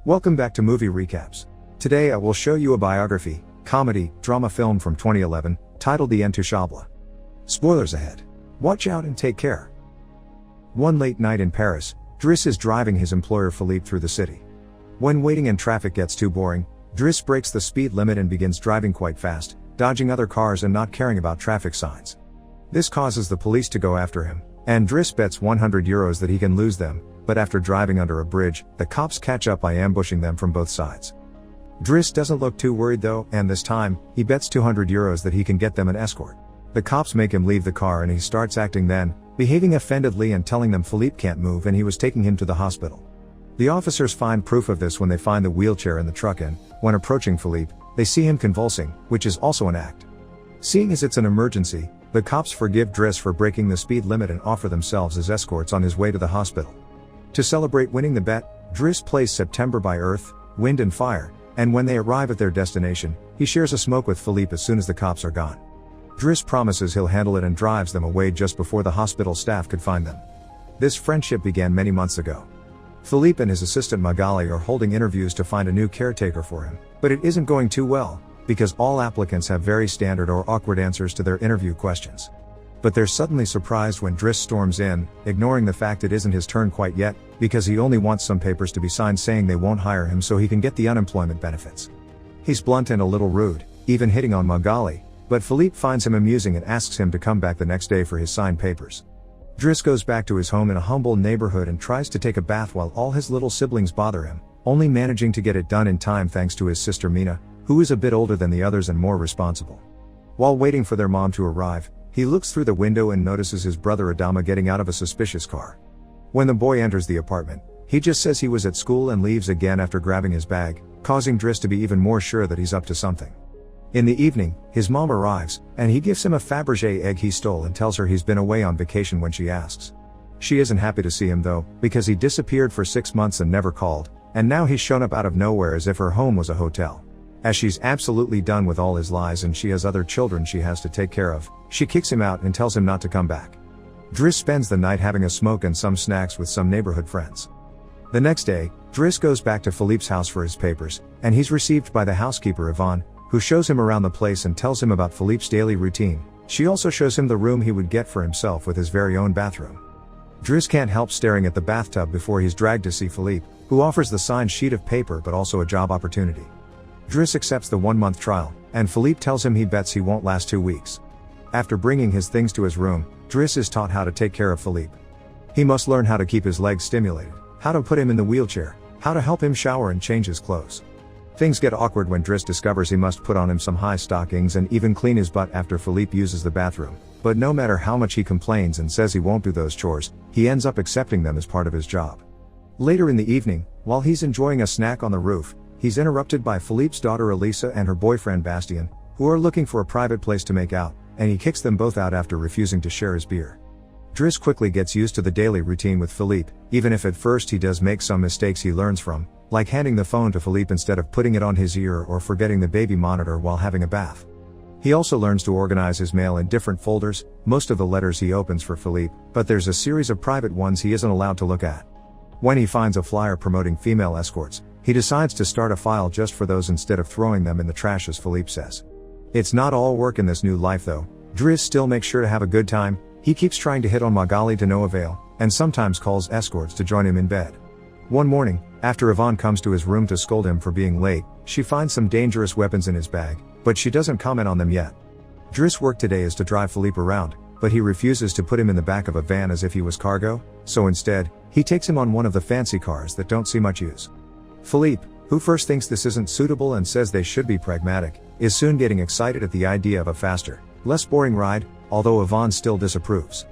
Welcome back to Movie Recaps. Today I will show you a biography, comedy, drama film from 2011, titled The Intouchable. Spoilers ahead. Watch out and take care. One late night in Paris, Driss is driving his employer Philippe through the city. When waiting in traffic gets too boring, Driss breaks the speed limit and begins driving quite fast, dodging other cars and not caring about traffic signs. This causes the police to go after him, and Driss bets €100 that he can lose them, but after driving under a bridge, the cops catch up by ambushing them from both sides. Driss doesn't look too worried though, and this time, he bets €200 that he can get them an escort. The cops make him leave the car and he starts acting then, behaving offendedly and telling them Philippe can't move and he was taking him to the hospital. The officers find proof of this when they find the wheelchair in the truck and, when approaching Philippe, they see him convulsing, which is also an act. Seeing as it's an emergency, the cops forgive Driss for breaking the speed limit and offer themselves as escorts on his way to the hospital. To celebrate winning the bet, Driss plays September by Earth, Wind and Fire, and when they arrive at their destination, he shares a smoke with Philippe as soon as the cops are gone. Driss promises he'll handle it and drives them away just before the hospital staff could find them. This friendship began many months ago. Philippe and his assistant Magali are holding interviews to find a new caretaker for him, but it isn't going too well, because all applicants have very standard or awkward answers to their interview questions. But they're suddenly surprised when Driss storms in, ignoring the fact it isn't his turn quite yet, because he only wants some papers to be signed saying they won't hire him so he can get the unemployment benefits. He's blunt and a little rude, even hitting on Magali, but Philippe finds him amusing and asks him to come back the next day for his signed papers. Driss goes back to his home in a humble neighborhood and tries to take a bath while all his little siblings bother him, only managing to get it done in time thanks to his sister Mina, who is a bit older than the others and more responsible. While waiting for their mom to arrive, he looks through the window and notices his brother Adama getting out of a suspicious car. When the boy enters the apartment, he just says he was at school and leaves again after grabbing his bag, causing Driss to be even more sure that he's up to something. In the evening, his mom arrives, and he gives him a Fabergé egg he stole and tells her he's been away on vacation when she asks. She isn't happy to see him though, because he disappeared for 6 months and never called, and now he's shown up out of nowhere as if her home was a hotel. As she's absolutely done with all his lies and she has other children she has to take care of, she kicks him out and tells him not to come back. Driss spends the night having a smoke and some snacks with some neighborhood friends. The next day, Driss goes back to Philippe's house for his papers, and he's received by the housekeeper Yvonne, who shows him around the place and tells him about Philippe's daily routine. She also shows him the room he would get for himself with his very own bathroom. Driss can't help staring at the bathtub before he's dragged to see Philippe, who offers the signed sheet of paper but also a job opportunity. Driss accepts the 1-month trial, and Philippe tells him he bets he won't last 2 weeks. After bringing his things to his room, Driss is taught how to take care of Philippe. He must learn how to keep his legs stimulated, how to put him in the wheelchair, how to help him shower and change his clothes. Things get awkward when Driss discovers he must put on him some high stockings and even clean his butt after Philippe uses the bathroom, but no matter how much he complains and says he won't do those chores, he ends up accepting them as part of his job. Later in the evening, while he's enjoying a snack on the roof, he's interrupted by Philippe's daughter Elisa and her boyfriend Bastien, who are looking for a private place to make out, and he kicks them both out after refusing to share his beer. Driss quickly gets used to the daily routine with Philippe, even if at first he does make some mistakes he learns from, like handing the phone to Philippe instead of putting it on his ear or forgetting the baby monitor while having a bath. He also learns to organize his mail in different folders, most of the letters he opens for Philippe, but there's a series of private ones he isn't allowed to look at. When he finds a flyer promoting female escorts, he decides to start a file just for those instead of throwing them in the trash as Philippe says. It's not all work in this new life though. Driss still makes sure to have a good time, he keeps trying to hit on Magali to no avail, and sometimes calls escorts to join him in bed. One morning, after Yvonne comes to his room to scold him for being late, she finds some dangerous weapons in his bag, but she doesn't comment on them yet. Driss' work today is to drive Philippe around, but he refuses to put him in the back of a van as if he was cargo, so instead, he takes him on one of the fancy cars that don't see much use. Philippe, who first thinks this isn't suitable and says they should be pragmatic, is soon getting excited at the idea of a faster, less boring ride, although Yvonne still disapproves.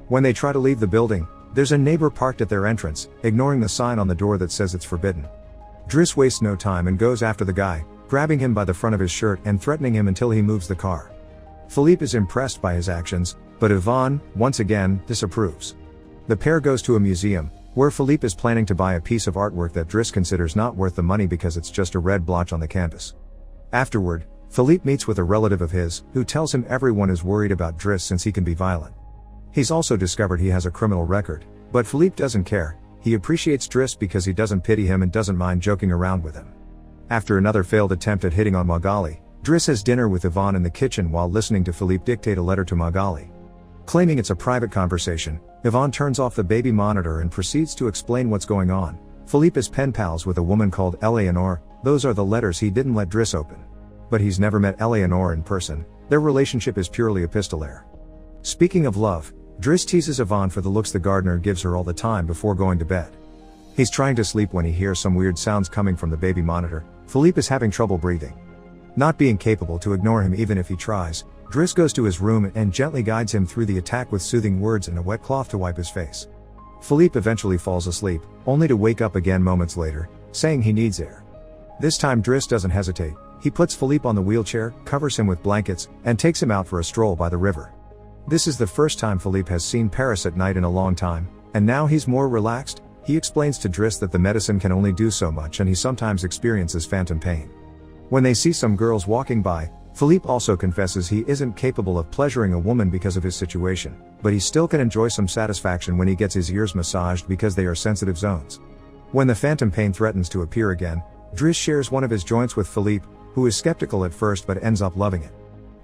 When they try to leave the building, there's a neighbor parked at their entrance, ignoring the sign on the door that says it's forbidden. Driss wastes no time and goes after the guy, grabbing him by the front of his shirt and threatening him until he moves the car. Philippe is impressed by his actions, but Yvonne, once again, disapproves. The pair goes to a museum, where Philippe is planning to buy a piece of artwork that Driss considers not worth the money because it's just a red blotch on the canvas. Afterward, Philippe meets with a relative of his, who tells him everyone is worried about Driss since he can be violent. He's also discovered he has a criminal record, but Philippe doesn't care, he appreciates Driss because he doesn't pity him and doesn't mind joking around with him. After another failed attempt at hitting on Magali, Driss has dinner with Yvonne in the kitchen while listening to Philippe dictate a letter to Magali. Claiming it's a private conversation, Yvonne turns off the baby monitor and proceeds to explain what's going on. Philippe is pen pals with a woman called Eleanor. Those are the letters he didn't let Driss open. But he's never met Eleanor in person. Their relationship is purely epistolary. Speaking of love, Driss teases Yvonne for the looks the gardener gives her all the time before going to bed. He's trying to sleep when he hears some weird sounds coming from the baby monitor. Philippe is having trouble breathing. Not being capable to ignore him even if he tries, Driss goes to his room and gently guides him through the attack with soothing words and a wet cloth to wipe his face. Philippe eventually falls asleep, only to wake up again moments later, saying he needs air. This time Driss doesn't hesitate. He puts Philippe on the wheelchair, covers him with blankets, and takes him out for a stroll by the river. This is the first time Philippe has seen Paris at night in a long time, and now he's more relaxed. He explains to Driss that the medicine can only do so much and he sometimes experiences phantom pain. When they see some girls walking by, Philippe also confesses he isn't capable of pleasuring a woman because of his situation, but he still can enjoy some satisfaction when he gets his ears massaged because they are sensitive zones. When the phantom pain threatens to appear again, Driss shares one of his joints with Philippe, who is skeptical at first but ends up loving it.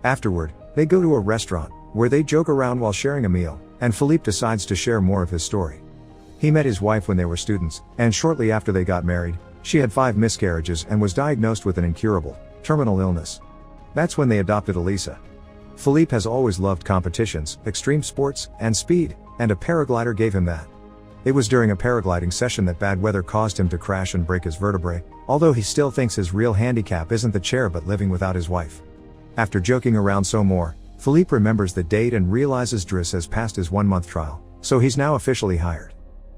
Afterward, they go to a restaurant, where they joke around while sharing a meal, and Philippe decides to share more of his story. He met his wife when they were students, and shortly after they got married, she had 5 miscarriages and was diagnosed with an incurable, terminal illness. That's when they adopted Elisa. Philippe has always loved competitions, extreme sports, and speed, and a paraglider gave him that. It was during a paragliding session that bad weather caused him to crash and break his vertebrae, although he still thinks his real handicap isn't the chair but living without his wife. After joking around some more, Philippe remembers the date and realizes Driss has passed his 1-month trial, so he's now officially hired.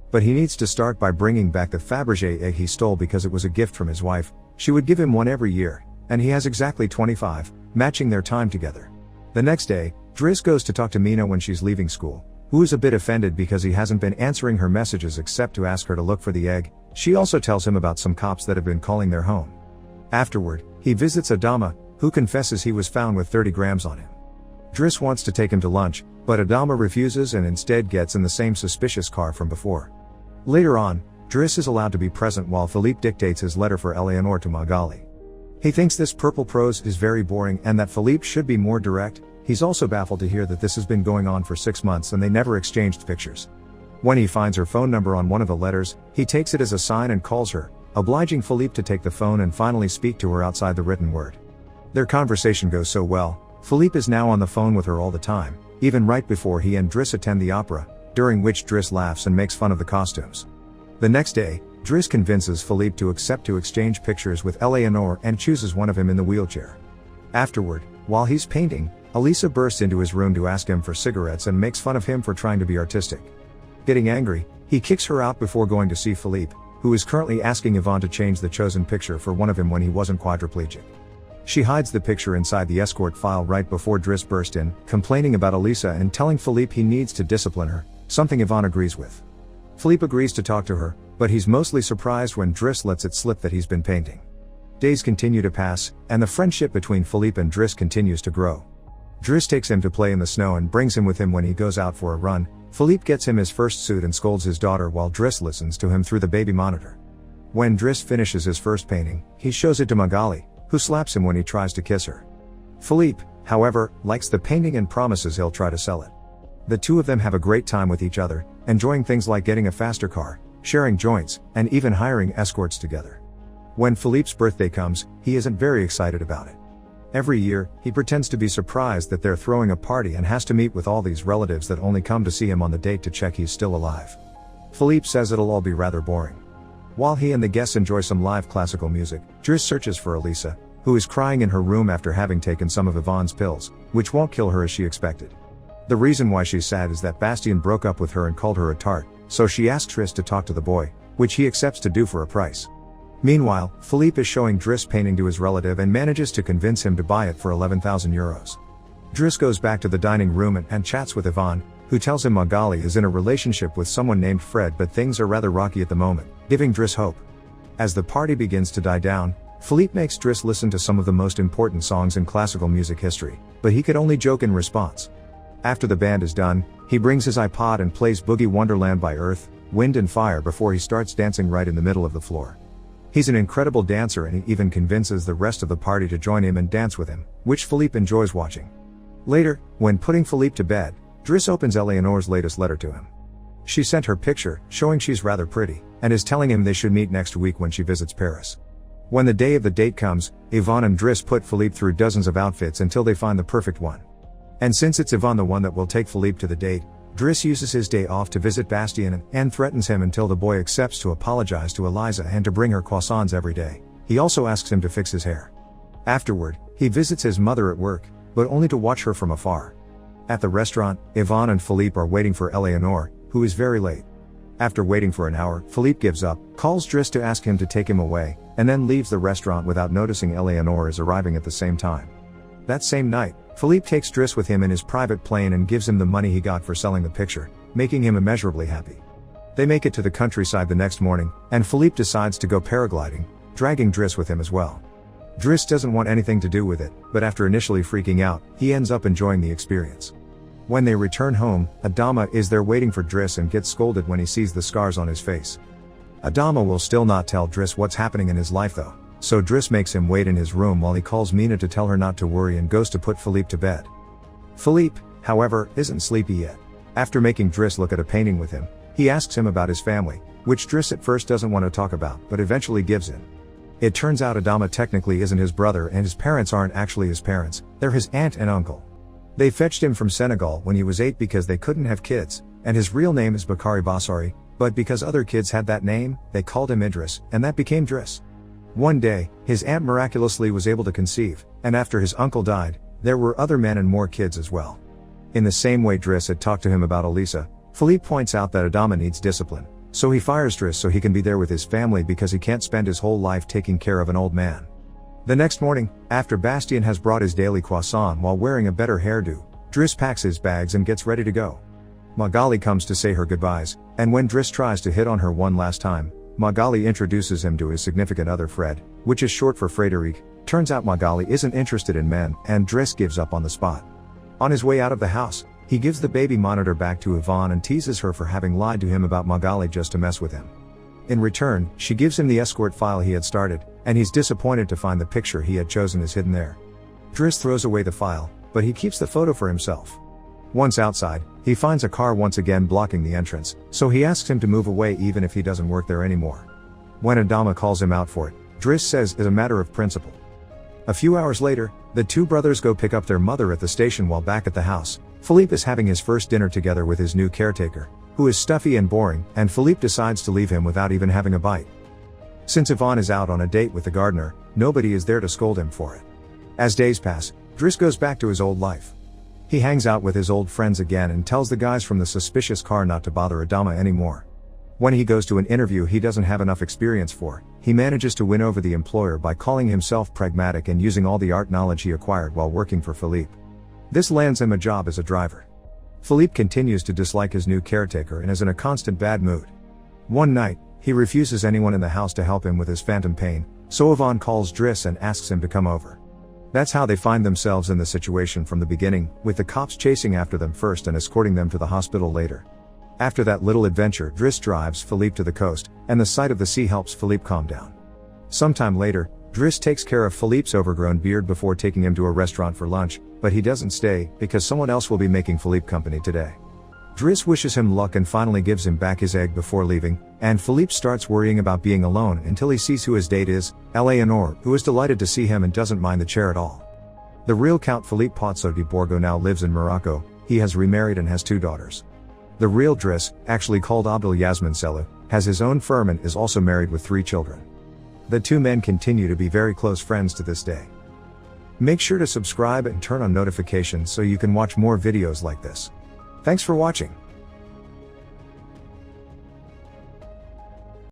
But he needs to start by bringing back the Fabergé egg he stole because it was a gift from his wife. She would give him one every year, and he has exactly 25, matching their time together. The next day, Driss goes to talk to Mina when she's leaving school, who is a bit offended because he hasn't been answering her messages except to ask her to look for the egg. She also tells him about some cops that have been calling their home. Afterward, he visits Adama, who confesses he was found with 30 grams on him. Driss wants to take him to lunch, but Adama refuses and instead gets in the same suspicious car from before. Later on, Driss is allowed to be present while Philippe dictates his letter for Eleanor to Magali. He thinks this purple prose is very boring and that Philippe should be more direct. He's also baffled to hear that this has been going on for 6 months and they never exchanged pictures. When he finds her phone number on one of the letters, he takes it as a sign and calls her, obliging Philippe to take the phone and finally speak to her outside the written word. Their conversation goes so well, Philippe is now on the phone with her all the time, even right before he and Driss attend the opera, during which Driss laughs and makes fun of the costumes. The next day, Driss convinces Philippe to accept to exchange pictures with Eleanor and chooses one of him in the wheelchair. Afterward, while he's painting, Elisa bursts into his room to ask him for cigarettes and makes fun of him for trying to be artistic. Getting angry, he kicks her out before going to see Philippe, who is currently asking Yvonne to change the chosen picture for one of him when he wasn't quadriplegic. She hides the picture inside the escort file right before Driss burst in, complaining about Elisa and telling Philippe he needs to discipline her, something Yvonne agrees with. Philippe agrees to talk to her, but he's mostly surprised when Driss lets it slip that he's been painting. Days continue to pass, and the friendship between Philippe and Driss continues to grow. Driss takes him to play in the snow and brings him with him when he goes out for a run. Philippe gets him his first suit and scolds his daughter while Driss listens to him through the baby monitor. When Driss finishes his first painting, he shows it to Magali, who slaps him when he tries to kiss her. Philippe, however, likes the painting and promises he'll try to sell it. The two of them have a great time with each other, enjoying things like getting a faster car, sharing joints, and even hiring escorts together. When Philippe's birthday comes, he isn't very excited about it. Every year, he pretends to be surprised that they're throwing a party and has to meet with all these relatives that only come to see him on the date to check he's still alive. Philippe says it'll all be rather boring. While he and the guests enjoy some live classical music, Driss searches for Elisa, who is crying in her room after having taken some of Yvonne's pills, which won't kill her as she expected. The reason why she's sad is that Bastien broke up with her and called her a tart, so she asks Driss to talk to the boy, which he accepts to do for a price. Meanwhile, Philippe is showing Driss painting to his relative and manages to convince him to buy it for 11,000 euros. Driss goes back to the dining room and chats with Yvonne, who tells him Magali is in a relationship with someone named Fred, but things are rather rocky at the moment, giving Driss hope. As the party begins to die down, Philippe makes Driss listen to some of the most important songs in classical music history, but he could only joke in response. After the band is done, he brings his iPod and plays Boogie Wonderland by Earth, wind and fire before he starts dancing right in the middle of the floor. He's an incredible dancer and he even convinces the rest of the party to join him and dance with him, which Philippe enjoys watching. Later, when putting Philippe to bed, Driss opens Eleanor's latest letter to him. She sent her picture, showing she's rather pretty, and is telling him they should meet next week when she visits Paris. When the day of the date comes, Yvonne and Driss put Philippe through dozens of outfits until they find the perfect one. And since it's Yvonne the one that will take Philippe to the date, Driss uses his day off to visit Bastien and threatens him until the boy accepts to apologize to Eliza and to bring her croissants every day. He also asks him to fix his hair. Afterward, he visits his mother at work, but only to watch her from afar. At the restaurant, Yvonne and Philippe are waiting for Eleanor, who is very late. After waiting for an hour, Philippe gives up, calls Driss to ask him to take him away, and then leaves the restaurant without noticing Eleanor is arriving at the same time. That same night, Philippe takes Driss with him in his private plane and gives him the money he got for selling the picture, making him immeasurably happy. They make it to the countryside the next morning, and Philippe decides to go paragliding, dragging Driss with him as well. Driss doesn't want anything to do with it, but after initially freaking out, he ends up enjoying the experience. When they return home, Adama is there waiting for Driss and gets scolded when he sees the scars on his face. Adama will still not tell Driss what's happening in his life though, so Driss makes him wait in his room while he calls Mina to tell her not to worry and goes to put Philippe to bed. Philippe, however, isn't sleepy yet. After making Driss look at a painting with him, he asks him about his family, which Driss at first doesn't want to talk about but eventually gives in. It turns out Adama technically isn't his brother and his parents aren't actually his parents, they're his aunt and uncle. They fetched him from Senegal when he was 8 because they couldn't have kids, and his real name is Bakari Bassari, but because other kids had that name, they called him Idris, and that became Driss. One day, his aunt miraculously was able to conceive, and after his uncle died, there were other men and more kids as well. In the same way Driss had talked to him about Elisa, Philippe points out that Adama needs discipline, so he fires Driss so he can be there with his family because he can't spend his whole life taking care of an old man. The next morning, after Bastien has brought his daily croissant while wearing a better hairdo, Driss packs his bags and gets ready to go. Magali comes to say her goodbyes, and when Driss tries to hit on her one last time, Magali introduces him to his significant other Fred, which is short for Frédéric. Turns out Magali isn't interested in men, and Driss gives up on the spot. On his way out of the house, he gives the baby monitor back to Yvonne and teases her for having lied to him about Magali just to mess with him. In return, she gives him the escort file he had started, and he's disappointed to find the picture he had chosen is hidden there. Driss throws away the file, but he keeps the photo for himself. Once outside, he finds a car once again blocking the entrance, so he asks him to move away even if he doesn't work there anymore. When Adama calls him out for it, Driss says it's a matter of principle. A few hours later, the two brothers go pick up their mother at the station while back at the house. Philippe is having his first dinner together with his new caretaker, who is stuffy and boring, and Philippe decides to leave him without even having a bite. Since Yvonne is out on a date with the gardener, nobody is there to scold him for it. As days pass, Driss goes back to his old life. He hangs out with his old friends again and tells the guys from the suspicious car not to bother Adama anymore. When he goes to an interview he doesn't have enough experience for, he manages to win over the employer by calling himself pragmatic and using all the art knowledge he acquired while working for Philippe. This lands him a job as a driver. Philippe continues to dislike his new caretaker and is in a constant bad mood. One night, he refuses anyone in the house to help him with his phantom pain, so Yvonne calls Driss and asks him to come over. That's how they find themselves in the situation from the beginning, with the cops chasing after them first and escorting them to the hospital later. After that little adventure, Driss drives Philippe to the coast, and the sight of the sea helps Philippe calm down. Sometime later, Driss takes care of Philippe's overgrown beard before taking him to a restaurant for lunch, but he doesn't stay, because someone else will be making Philippe company today. Driss wishes him luck and finally gives him back his egg before leaving, and Philippe starts worrying about being alone until he sees who his date is, Eleanor, who is delighted to see him and doesn't mind the chair at all. The real Count Philippe Pozzo di Borgo now lives in Morocco. He has remarried and has 2 daughters. The real Driss, actually called Abdel Yasmin Selou, has his own firm and is also married with 3 children. The 2 men continue to be very close friends to this day. Make sure to subscribe and turn on notifications so you can watch more videos like this. Thanks for watching.